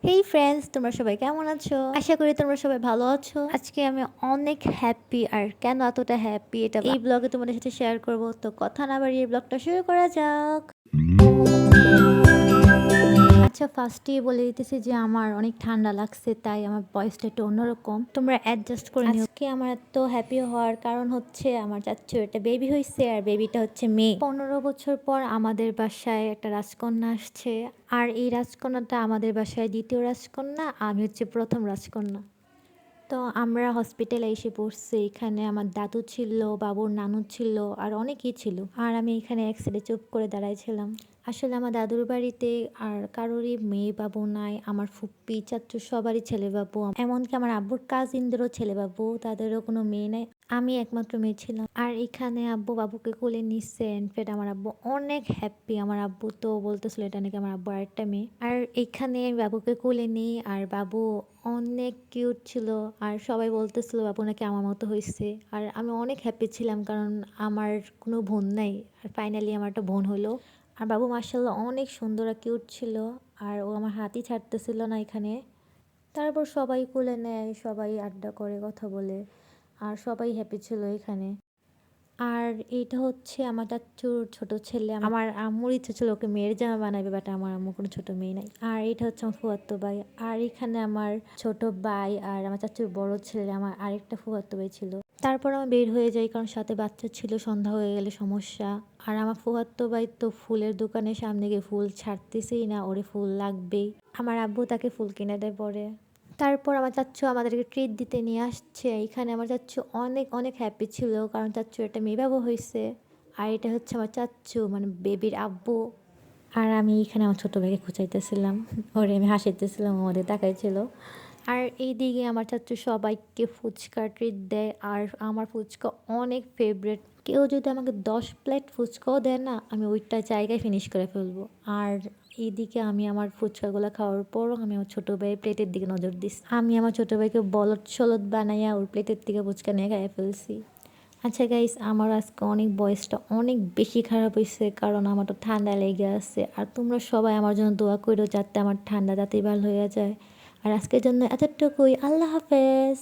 হেই friends, তোমরা সবাই কেমন আছো? আশা করি তোমরা সবাই ভালো আছো। আজকে আমি অনেক হ্যাপি। আর কেন এতটা হ্যাপি এটা এই ব্লগে তোমাদের সাথে শেয়ার করব। তো কথা না বাড়িয়ে ব্লগটা শুরু করা যাক। আচ্ছা, ফার্স্টেই বলে দিতেছি যে আমার অনেক ঠান্ডা লাগছে, তাই আমার ভয়েসটা একটু অন্যরকম, তোমরা অ্যাডজাস্ট করে নিও। আজকে আমার এত হ্যাপি হওয়ার কারণ হচ্ছে আমার চাচ্চুর একটা বেবি হয়েছে, আর বেবিটা হচ্ছে মেয়ে। 15 বছর পর আমাদের বাসায় একটা রাজকন্যা আসছে, আর এই রাজকন্যাটা আমাদের বাসায় দ্বিতীয় রাজকন্যা, আমি হচ্ছে প্রথম রাজকন্যা। তো আমরা হসপিটালে এসে পড়ছি। এখানে আমার দাদু ছিল, বাবুর নানু ছিল, আর অনেকেই ছিল। আর আমি এখানে এক সাইডে চুপ করে দাঁড়াইছিলাম। আসলে আমার দাদুর বাড়িতে আর কারোরই মেয়ে বাবু নাই। আমার ফুপ্পি চাচ্চু সবারই ছেলে বাবু, এমনকি আমার আব্বুর কাজিনদেরও ছেলে বাবু, তাদেরও কোনো মেয়ে নাই। আমি একমাত্র মেয়ে ছিলাম। আর এখানে আব্বু বাবুকে কোলে নিচ্ছে। ইনফ্যাক্ট আমার আব্বু অনেক হ্যাপি। আমার আব্বু তো বলতেছিল এটা নাকি আমার আব্বু আরেকটা মেয়ে। আর এখানে আমি বাবুকে কোলে নিই, আর বাবু অনেক কিউট ছিল। আর সবাই বলতেছিল বাবু নাকি আমার মতো হয়েছে। আর আমি অনেক হ্যাপি ছিলাম, কারণ আমার কোনো বোন নাই, আর ফাইনালি আমার একটা বোন হলো। আর বাবু মার্শাল্লাহ অনেক সুন্দর আর কিউট ছিল। আর ও আমার হাতই ছাড়তেছিল না এখানে। তারপর সবাই কোলে নেয়, সবাই আড্ডা করে, কথা বলে, আর সবাই হ্যাপি ছিল এখানে। আর এইটা হচ্ছে আমার চাচ্চুর ছোট ছেলে। আমার আম্মুর ইচ্ছে ছিল ওকে মেয়ের জামা বানাবে, বাট আমার আম্মুর কোনো ছোট মেয়ে নাই। আর এটা হচ্ছে আমার ফুফাতো ভাই। আর এখানে আমার ছোট ভাই আর আমার চাচ্চুর বড় ছেলে, আমার আরেকটা ফুফাতো ভাই ছিল। তারপর আমি বের হয়ে যাই, কারণ সাথে বাচ্চা ছিল, সন্ধ্যা হয়ে গেলে সমস্যা। আর আমার ফুফাতো ভাই তো ফুলের দোকানের সামনে গিয়ে ফুল ছাড়তেছেই না, ওরে ফুল লাগবেই। আমার আব্বু তাকে ফুল কিনে দেয় পরে। তারপর আমার চাচ্চু আমাদেরকে ট্রিট দিতে নিয়ে আসছে। এখানে আমার চাচ্চু অনেক অনেক হ্যাপি ছিল, কারণ চাচ্চু একটা মেয়ে বাবু হয়েছে। আর এটা হচ্ছে আমার চাচ্চু, মানে বেবির আব্বু। আর আমি এখানে আমার ছোটো ভাইকে খুঁচাইতেছিলাম, ওরে আমি হাসিতেছিলাম, আমাদের তাকাইছিল। আর এইদিকে আমার চাচ্চু সবাইকে ফুচকা ট্রিট দেয়, আর আমার ফুচকা অনেক ফেভারেট। কেউ যদি আমাকে 10 প্লেট ফুচকাও দেয় না, আমি ওইটা জায়গায় ফিনিশ করে ফেলবো। আর এইদিকে আমি আমার ফুচকাগুলো খাওয়ার পরও আমি আমার ছোটো ভাইয়ের প্লেটের দিকে নজর দিস। আমি আমার ছোটো ভাইকে বলদ সলদ বানাইয়া ওর প্লেটের থেকে ফুচকা নিয়ে খাইয়ে ফেলছি। আচ্ছা গাইস, আমার আজকে অনেক ভয়েসটা অনেক বেশি খারাপ হয়েছে, কারণ আমার তো ঠান্ডা লেগে আছে। আর তোমরা সবাই আমার জন্য দোয়া করো, যাতে আমার ঠান্ডা তাড়াতাড়ি ভালো হয়ে যায়। আর আজকের জন্য এতটুকুই। আল্লাহ হাফেজ।